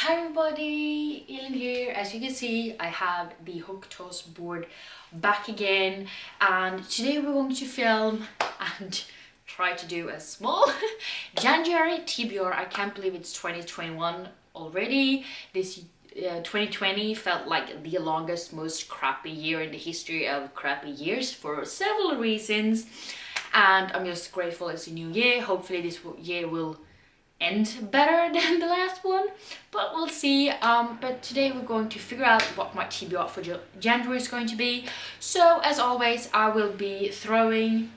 Hi everybody, Ellen here. As you can see, I have the hook toss board back again, and today we're going to film and try to do a small January TBR. I can't believe it's 2021 already. This 2020 felt like the longest, most crappy year in the history of crappy years for several reasons, and I'm just grateful it's a new year. Hopefully this year will end better than the last one, but we'll see. But today we're going to figure out what my TBR for January is going to be. So as always, I will be throwing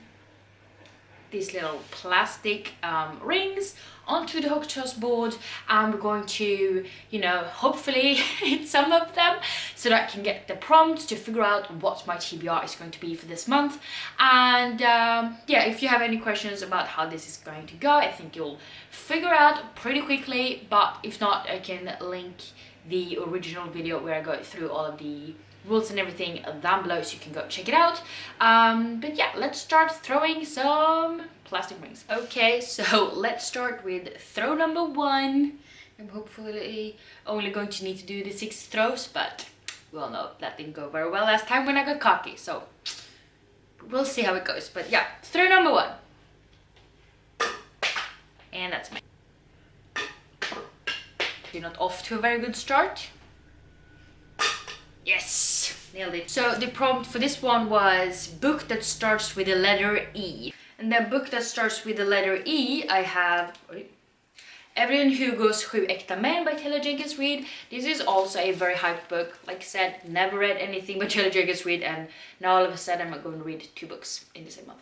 these little plastic rings onto the hook toss board, and we're going to, hopefully hit some of them so that I can get the prompts to figure out what my TBR is going to be for this month. And yeah, if you have any questions about how this is going to go, I think you'll figure out pretty quickly, but if not, I can link the original video where I go through all of the rules and everything down below, so you can go check it out. But yeah, let's start throwing some plastic rings. Okay, so let's start with throw number 1. I'm hopefully only going to need to do the 6 throws, but we all know that didn't go very well last time when I got cocky, so we'll see how it goes. But yeah, throw number 1. And that's me. You're not off to a very good start. Yes, nailed it. So the prompt for this one was book that starts with the letter E. And the book that starts with the letter E, I have Evelyn Hugo's Sju Äkta Män by Taylor Jenkins Reid. This is also a very hyped book. Like I said, never read anything by Taylor Jenkins Reid, and now all of a sudden I'm going to read 2 books in the same month.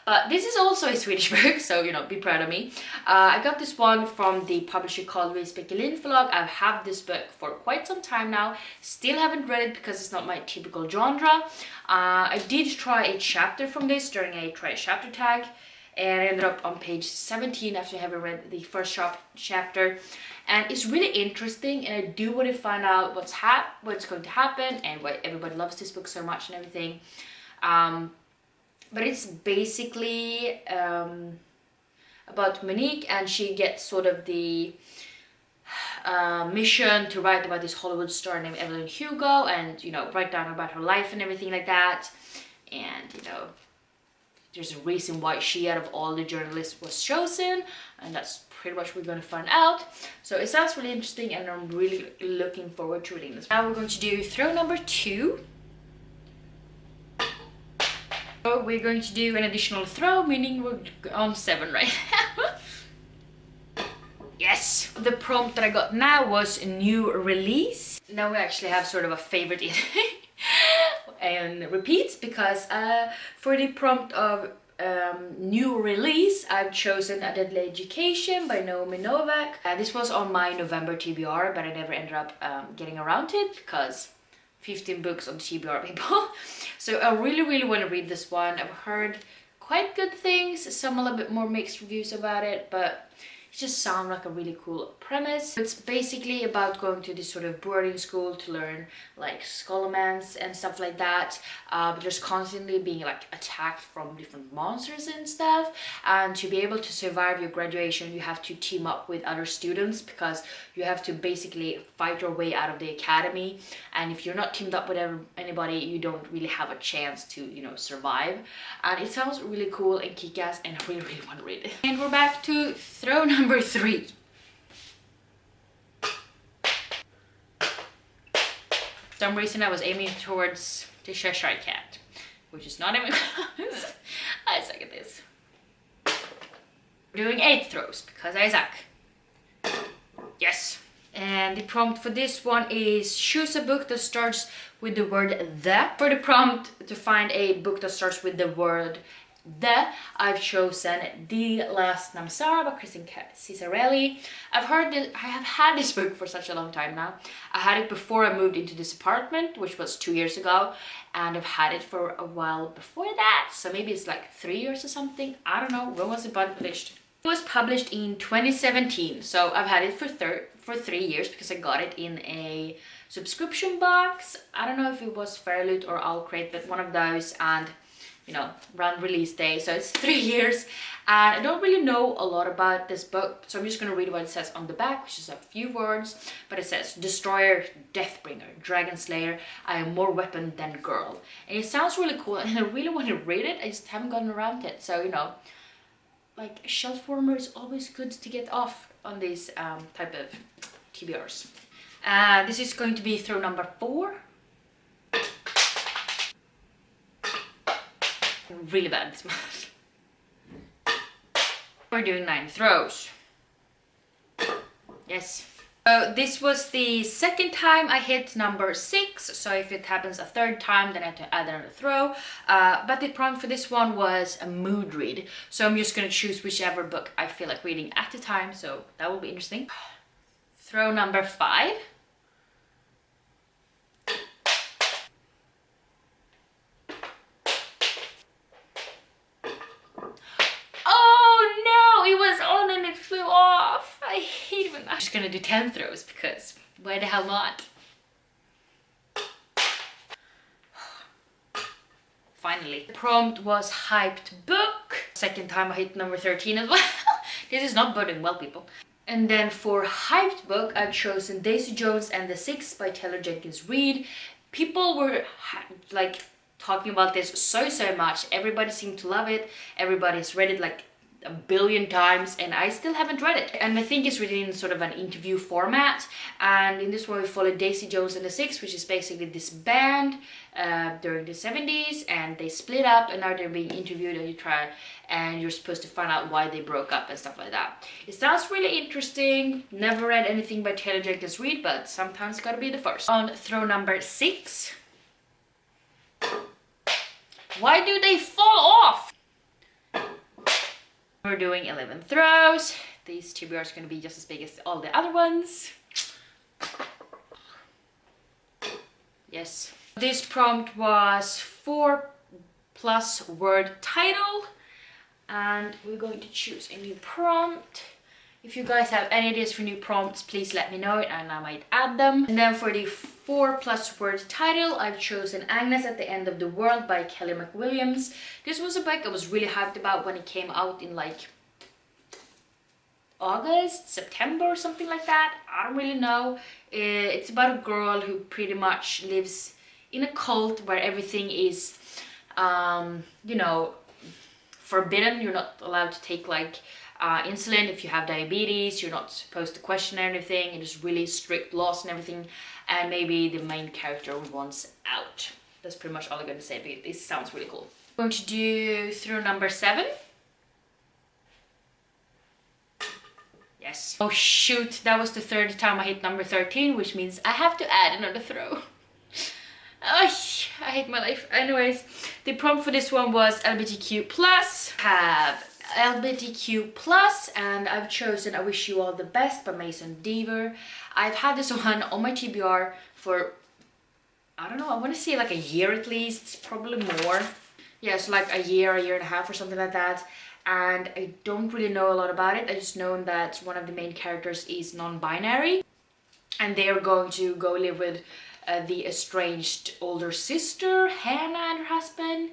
But this is also a Swedish book, so be proud of me. I got this one from the publisher called Spekulin Förlag. I've had this book for quite some time now. Still haven't read it because it's not my typical genre. I did try a chapter from this during a try a chapter tag, and I ended up on page 17 after having read the first chapter. And it's really interesting, and I do want to find out what's going to happen and why everybody loves this book so much and everything. But it's basically about Monique, and she gets sort of the mission to write about this Hollywood star named Evelyn Hugo, and write down about her life and everything like that. And there's a reason why she, out of all the journalists, was chosen, and that's pretty much what we're going to find out. So it sounds really interesting, and I'm really looking forward to reading this. Now we're going to do throw number 2. So we're going to do an additional throw, meaning we're on 7 right now. Yes! The prompt that I got now was a new release. Now we actually have sort of a favorite and repeats, because for the prompt of new release, I've chosen Adult Education by Naomi Novak. This was on my November TBR, but I never ended up getting around to it because 15 books on TBR, people. So I really want to read this one. I've heard quite good things, some a little bit more mixed reviews about it, but it just sounds like a really cool premise. It's basically about going to this sort of boarding school to learn like scholomance and stuff like that, but just constantly being like attacked from different monsters and stuff. And to be able to survive your graduation, you have to team up with other students, because you have to basically fight your way out of the academy, and if you're not teamed up with anybody, you don't really have a chance to survive. And it sounds really cool and kick-ass, and I really want to read it. And we're back to throw number 3. For some reason I was aiming towards the Cheshire Cat, which is not even close. I suck at this. We're doing 8 throws because I suck. Yes. And the prompt for this one is choose a book that starts with the word the. For the prompt to find a book that starts with the word the, I've chosen The Last Namsara by Cesarelli. I have had this book for such a long time now. I had it before I moved into this apartment, which was 2 years ago, and I've had it for a while before that, so maybe it's like 3 years or something. I don't know. When was it published? It was published in 2017, so I've had it for 3 years because I got it in a subscription box. I don't know if it was Fairloot or Owlcrate, but one of those, and you know, around release day. So it's 3 years, and I don't really know a lot about this book, so I'm just gonna read what it says on the back, which is a few words, but it says, Destroyer, Deathbringer, Dragon Slayer, I am more weapon than girl. And it sounds really cool, and I really want to read it, I just haven't gotten around to it. So, you know, like, shelf warmer is always good to get off on these type of TBRs. This is going to be throw number 4. Really bad this month. We're doing 9 throws. Yes. So this was the second time I hit number 6. So if it happens a third time, then I have to add another throw. But the prompt for this one was a mood read. So I'm just gonna choose whichever book I feel like reading at the time. So that will be interesting. Throw number 5. I'm just gonna do 10 throws because why the hell not? Finally. The prompt was hyped book. Second time I hit number 13 as well. This is not boding well, people. And then for hyped book, I've chosen Daisy Jones and the Six by Taylor Jenkins Reid. People were like talking about this so much. Everybody seemed to love it. Everybody's read it like a billion times, and I still haven't read it. And I think it's written in sort of an interview format, and in this one we follow Daisy Jones and the Six, which is basically this band during the 70s, and they split up and now they're being interviewed, and you're supposed to find out why they broke up and stuff like that. It sounds really interesting. Never read anything by Taylor Jenkins Reid, but sometimes gotta be the first. On throw number 6. Why do they fall off? We're doing 11 throws. These TBRs are going to be just as big as all the other ones. Yes. This prompt was 4+ word title. And we're going to choose a new prompt. If you guys have any ideas for new prompts, please let me know and I might add them. And then for the 4+ word title, I've chosen Agnes at the End of the World by Kelly McWilliams. This was a book I was really hyped about when it came out in like August, September or something like that. I don't really know. It's about a girl who pretty much lives in a cult where everything is, you know, forbidden. You're not allowed to take like insulin if you have diabetes. You're not supposed to question anything. It is really strict laws and everything, and maybe the main character wants out. That's pretty much all I'm going to say, but this sounds really cool. I'm going to do throw number 7. Yes. Oh shoot, that was the third time I hit number 13, which means I have to add another throw. I hate my life. Anyways, the prompt for this one was LGBTQ+. Have LGBTQ+, and I've chosen I Wish You All the Best by Mason Deaver. I've had this one on my TBR for, I don't know, I want to say like a year at least, probably more. Yeah, so like a year and a half or something like that. And I don't really know a lot about it. I just know that one of the main characters is non-binary, and they are going to go live with the estranged older sister, Hannah, and her husband.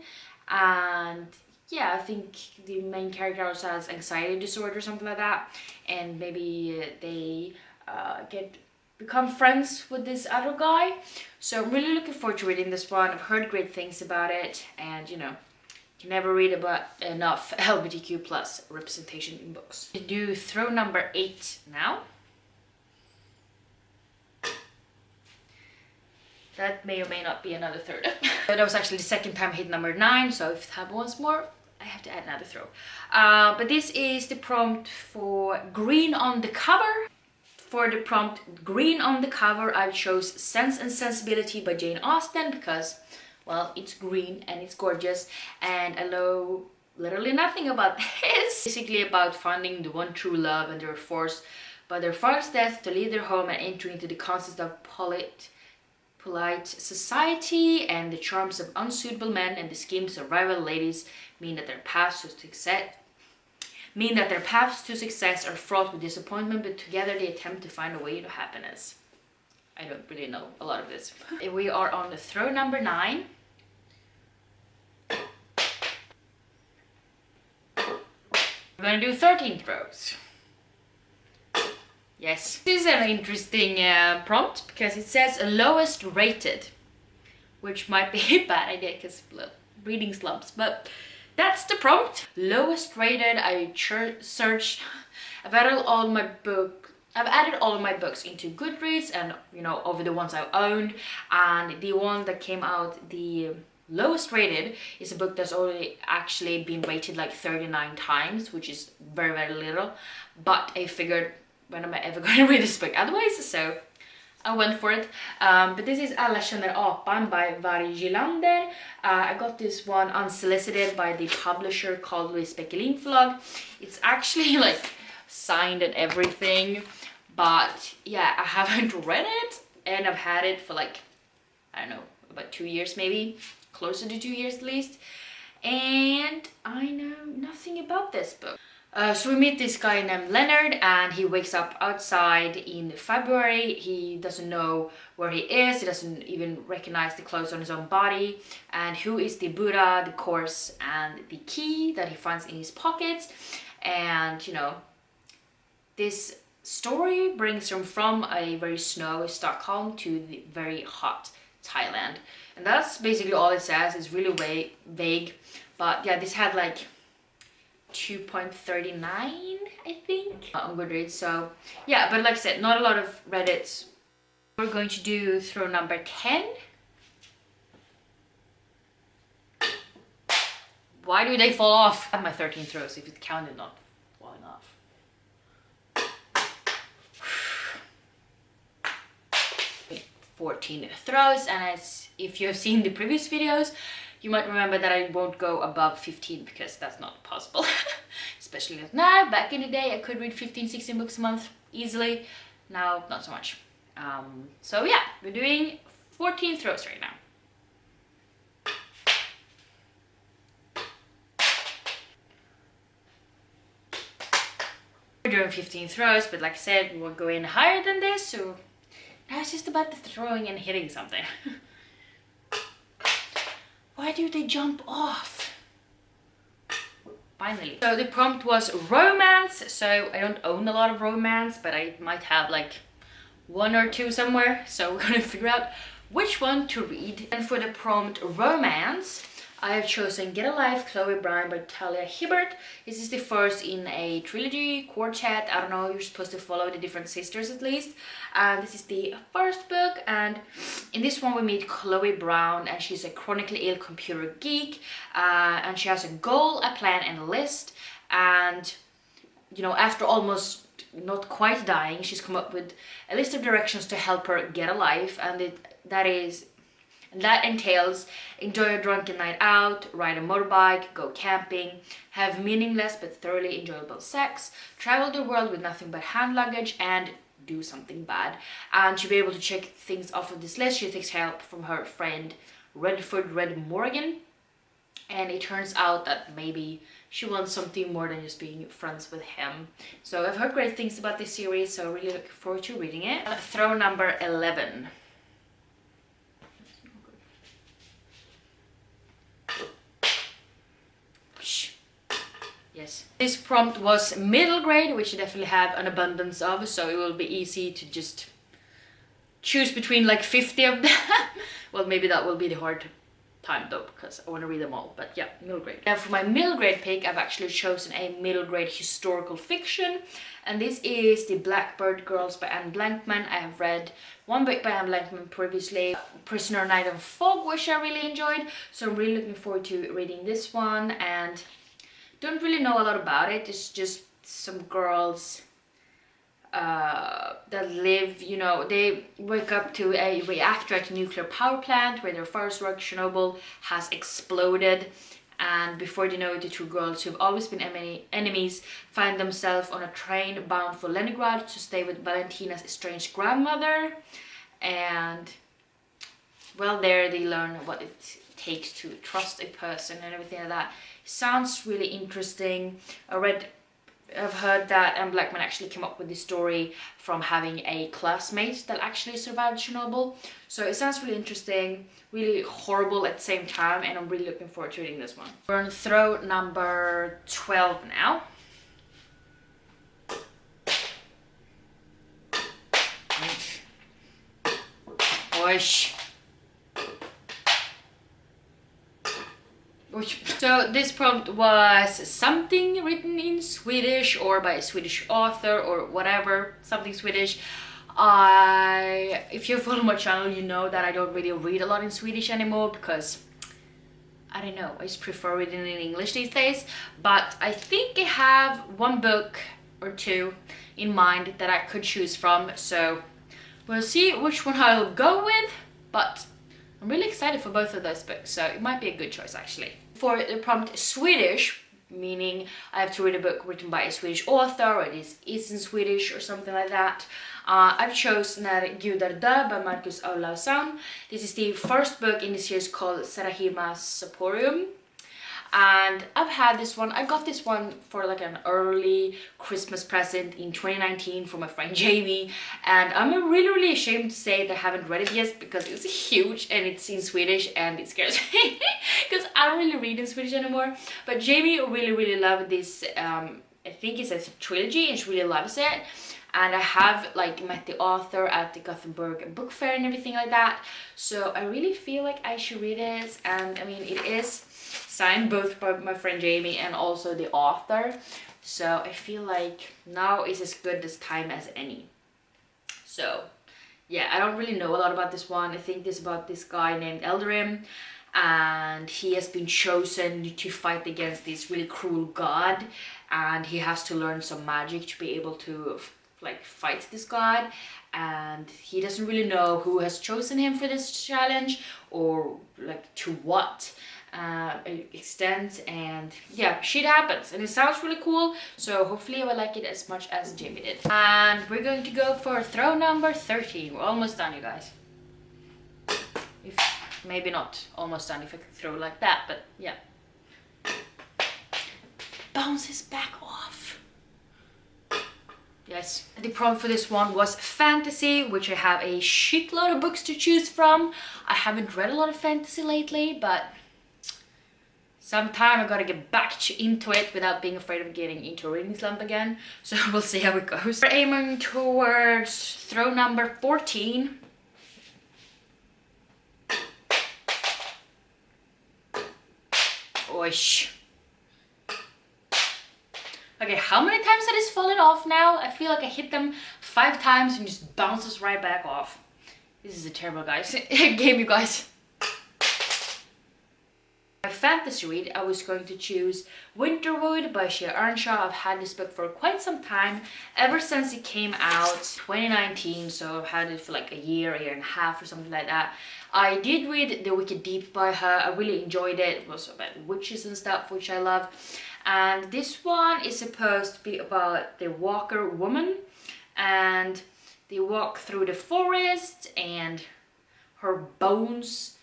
And yeah, I think the main character also has anxiety disorder or something like that, and maybe they become friends with this other guy. So I'm really looking forward to reading this one. I've heard great things about it, and you know, you never read about enough LGBTQ+ representation in books. We do throw number 8 now. That may or may not be another third. That was actually the second time I hit number 9, so if it happens once more, I have to add another throw. But this is the prompt for green on the cover. For the prompt green on the cover, I chose Sense and Sensibility by Jane Austen because, well, it's green and it's gorgeous, and I know literally nothing about this. Basically about finding the one true love, and they're forced by their father's death to leave their home and enter into the concept of polite society, and the charms of unsuitable men and the schemes of rival ladies mean that their paths to success are fraught with disappointment, but together they attempt to find a way to happiness. I don't really know a lot of this. We are on the throw number 9. We're gonna do 13 throws. Yes. This is an interesting prompt because it says lowest rated, which might be a bad idea because reading slumps, but that's the prompt. Lowest rated. I searched. I've added all my books into Goodreads, and you know, over the ones I've owned, and the one that came out the lowest rated is a book that's already actually been rated like 39 times, which is very, very little. But I figured, when am I ever going to read this book otherwise? So I went for it. But this is Alla känner apan by Varg Gilander. I got this one unsolicited by the publisher called Louise Beckelin Förlag. It's actually like signed and everything, but yeah, I haven't read it, and I've had it for like, I don't know, about 2 years maybe, closer to 2 years at least, and I know nothing about this book. So we meet this guy named Leonard, and he wakes up outside in February. He doesn't know where he is, he doesn't even recognize the clothes on his own body, and who is the Buddha, the course, and the key that he finds in his pockets. And you know, this story brings him from a very snowy Stockholm to the very hot Thailand. And that's basically all it says. It's really vague. But yeah, this had like 2.39, I think, on Goodreads. So yeah, but like I said, not a lot of Reddits. We're going to do throw number 10. Why do they fall off? I have my 13 throws if it counted not falling off. 14 throws, and as if you've seen the previous videos, you might remember that I won't go above 15 because that's not possible. Especially not now. Back in the day I could read 15-16 books a month easily. Now not so much. So yeah, we're doing 14 throws right now. We're doing 15 throws, but like I said, we will go in higher than this, so now it's just about the throwing and hitting something. Why do they jump off? Finally. So the prompt was romance. So I don't own a lot of romance, but I might have like 1 or 2 somewhere. So we're gonna figure out which one to read. And for the prompt romance, I have chosen Get a Life, Chloe Brown by Talia Hibbert. This is the first in a trilogy, quartet, I don't know, you're supposed to follow the different sisters at least. And this is the first book, and in this one we meet Chloe Brown, and she's a chronically ill computer geek, and she has a goal, a plan, and a list. And you know, after almost not quite dying, she's come up with a list of directions to help her get a life, and that entails enjoy a drunken night out, ride a motorbike, go camping, have meaningless but thoroughly enjoyable sex, travel the world with nothing but hand luggage, and do something bad. And to be able to check things off of this list, she takes help from her friend Redford Red Morgan. And it turns out that maybe she wants something more than just being friends with him. So I've heard great things about this series, so really looking forward to reading it. Throw number 11. Yes. This prompt was middle grade, which I definitely have an abundance of, so it will be easy to just choose between like 50 of them. Well, maybe that will be the hard time though, because I want to read them all, but yeah, middle grade. Now for my middle grade pick, I've actually chosen a middle grade historical fiction, and this is The Blackbird Girls by Anne Blankman. I have read one book by Anne Blankman previously, Prisoner Night and Fog, which I really enjoyed, so I'm really looking forward to reading this one. And don't really know a lot about it. It's just some girls that live, you know, they wake up to a reactor at a nuclear power plant where their first work, Chernobyl, has exploded, and before they know it, the two girls who've always been enemies find themselves on a train bound for Leningrad to stay with Valentina's estranged grandmother. And well, there they learn what it takes to trust a person and everything like that. Sounds really interesting. I've heard that Anne Blackman actually came up with this story from having a classmate that actually survived Chernobyl. So it sounds really interesting, really horrible at the same time, and I'm really looking forward to reading this one. We're on throw number 12 now. Oish. So this prompt was something written in Swedish or by a Swedish author or whatever, something Swedish. If you follow my channel, you know that I don't really read a lot in Swedish anymore because I don't know, I just prefer reading in English these days. But I think I have one book or two in mind that I could choose from, so we'll see which one I'll go with, but I'm really excited for both of those books, so it might be a good choice actually. For the prompt Swedish, meaning I have to read a book written by a Swedish author, or it is in Swedish or something like that. I've chosen När gudar dö by Marcus Olausson. This is the first book in the series called Serahimas Saporium. And I've had this one, I got this one for like an early Christmas present in 2019 from my friend Jamie, and I'm really ashamed to say that I haven't read it yet because it's huge and it's in Swedish and it scares me because I don't really read in Swedish anymore. But Jamie really loved this, I think it's a trilogy, and she really loves it. And I have like met the author at the Gothenburg book fair and everything like that, so I really feel like I should read it. And I mean, it is signed both by my friend Jamie and also the author, so I feel like now is as good this time as any. So yeah, I don't really know a lot about this one. I think this is about this guy named Adelaroo, and he has been chosen to fight against this really cruel god, and he has to learn some magic to be able to like fight this god, and he doesn't really know who has chosen him for this challenge or like to what extent, and yeah, shit happens and it sounds really cool, so hopefully I will like it as much as Jamie did. And we're going to go for throw number 13. We're almost done, you guys. If maybe not almost done if I could throw like that, but yeah. Bounces back off. Yes, the prompt for this one was fantasy, which I have a shitload of books to choose from. I haven't read a lot of fantasy lately, but sometime I gotta get back into it without being afraid of getting into a reading slump again. So we'll see how it goes. We're aiming towards throw number 14. Oish. Okay, how many times has this fallen off now? I feel like I hit them 5 times and just bounces right back off. This is a terrible game, you guys. My fantasy read, I was going to choose Winterwood by Shea Earnshaw. I've had this book for quite some time, ever since it came out 2019, so I've had it for like a year and a half or something like that. I did read The Wicked Deep by her. I really enjoyed it. It was about witches and stuff, which I love. And this one is supposed to be about the Walker woman, and they walk through the forest and her bones.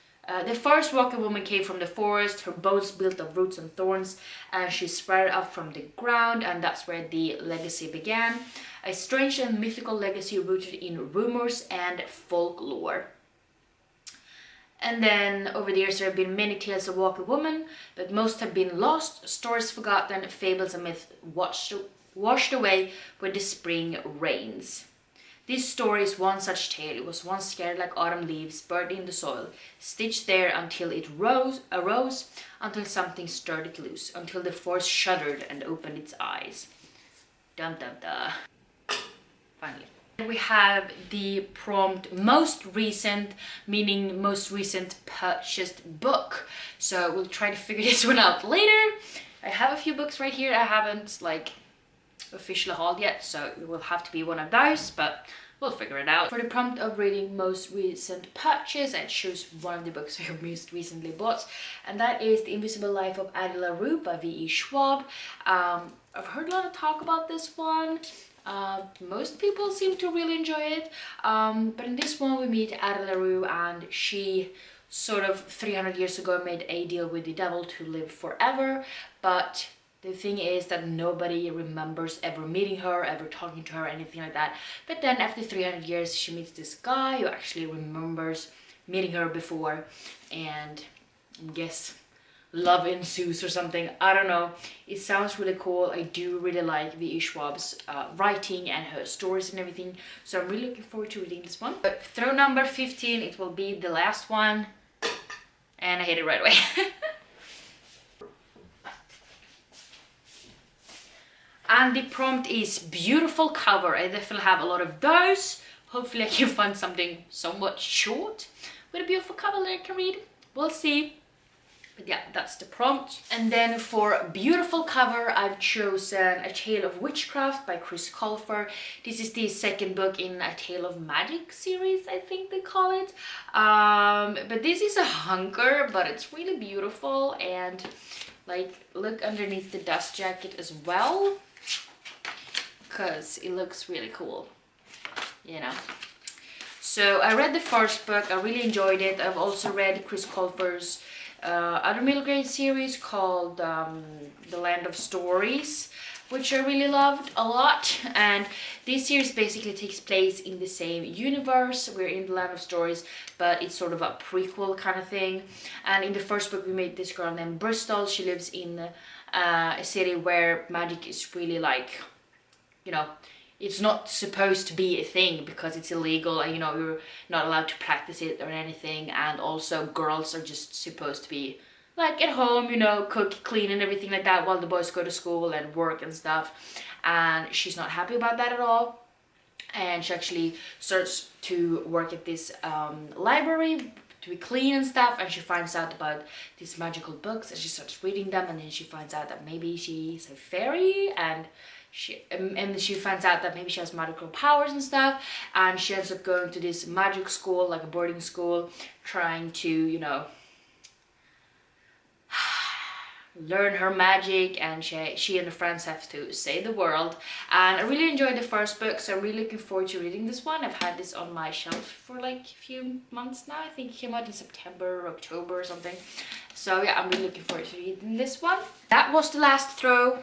The first Walker woman came from the forest, her bones built of roots and thorns, and she spread up from the ground, and that's where the legacy began. A strange and mythical legacy rooted in rumors and folklore. And then over the years there have been many tales of Walker woman, but most have been lost, stories forgotten, fables and myths washed away when the spring rains. This story is one such tale. It was once scared like autumn leaves buried in the soil, stitched there until it arose, until something stirred it loose, until the forest shuddered and opened its eyes. Dum dum da. Finally. We have the prompt most recent, meaning most recent purchased book. So we'll try to figure this one out later. I have a few books right here I haven't like officially hauled yet, so it will have to be one of those, but we'll figure it out. For the prompt of reading most recent purchase, I choose one of the books I have most recently bought, and that is The Invisible Life of Adelaroo by V.E. Schwab. I've heard a lot of talk about this one. Most people seem to really enjoy it, but in this one we meet Adelaroo, and she sort of 300 years ago made a deal with the devil to live forever, but the thing is that nobody remembers ever meeting her, ever talking to her, anything like that. But then after 300 years she meets this guy who actually remembers meeting her before, and I guess love ensues or something. I don't know. It sounds really cool. I do really like the Schwab's writing and her stories and everything. So I'm really looking forward to reading this one. But throw number 15, it will be the last one. And I hit it right away. And the prompt is beautiful cover. I definitely have a lot of those. Hopefully I can find something somewhat short with a beautiful cover that I can read. We'll see. But yeah, that's the prompt. And then for beautiful cover, I've chosen A Tale of Witchcraft by Colfer. This is the second book in A Tale of Magic series, I think they call it. But this is a hunker, but it's really beautiful. And like, look underneath the dust jacket as well, because it looks really cool, you know. So I read the first book, I really enjoyed it. I've also read Chris Colfer's other middle grade series called The Land of Stories, which I really loved a lot. And this series basically takes place in the same universe. We're in the Land of Stories, but it's sort of a prequel kind of thing. And in the first book we meet this girl named Bristol. She lives in a city where magic is really like, you know, it's not supposed to be a thing because it's illegal, and you know, you're not allowed to practice it or anything. And also girls are just supposed to be like at home, you know, cook, clean and everything like that, while the boys go to school and work and stuff. And she's not happy about that at all. And she actually starts to work at this library to be clean and stuff, and she finds out about these magical books and she starts reading them, and then she finds out that maybe she's a fairy, and she finds out that maybe she has magical powers and stuff. And she ends up going to this magic school, like a boarding school, trying to, you know, learn her magic, and she and her friends have to save the world. And I really enjoyed the first book, so I'm really looking forward to reading this one. I've had this on my shelf for like a few months now. I think it came out in September or October or something. So yeah, I'm really looking forward to reading this one. That was the last throw.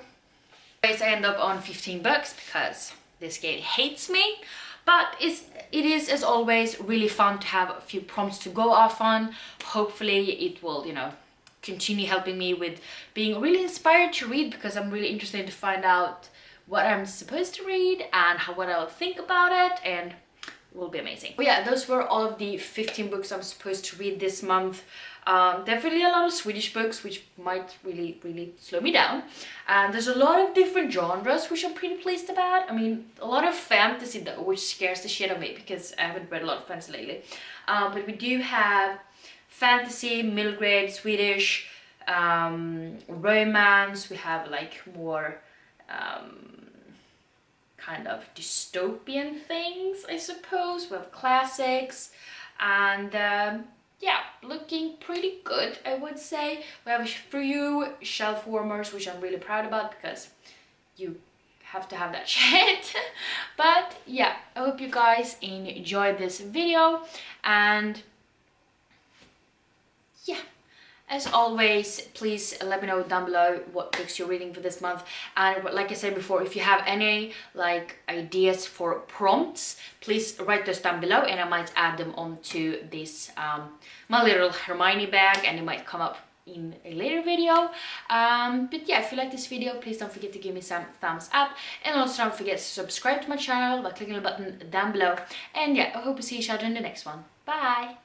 I end up on 15 books because this game hates me. But it is, as always, really fun to have a few prompts to go off on. Hopefully it will, you know, continue helping me with being really inspired to read, because I'm really interested to find out what I'm supposed to read and what I'll think about it, and it will be amazing. But yeah, those were all of the 15 books I'm supposed to read this month. Definitely a lot of Swedish books, which might really slow me down. And there's a lot of different genres, which I'm pretty pleased about. I mean, a lot of fantasy though, which scares the shit out of me because I haven't read a lot of fantasy lately. But we do have fantasy, middle grade, Swedish, romance. We have like more kind of dystopian things, I suppose. We have classics, and yeah, looking pretty good, I would say. We have a few shelf warmers, which I'm really proud about because you have to have that shit. But yeah, I hope you guys enjoyed this video, and yeah, as always, please let me know down below what books you're reading for this month. And like I said before, if you have any like ideas for prompts, please write those down below, and I might add them onto this my little Hermione bag, and it might come up in a later video. But yeah, if you like this video, please don't forget to give me some thumbs up, and also don't forget to subscribe to my channel by clicking the button down below. And yeah, I hope to see each other in the next one. Bye!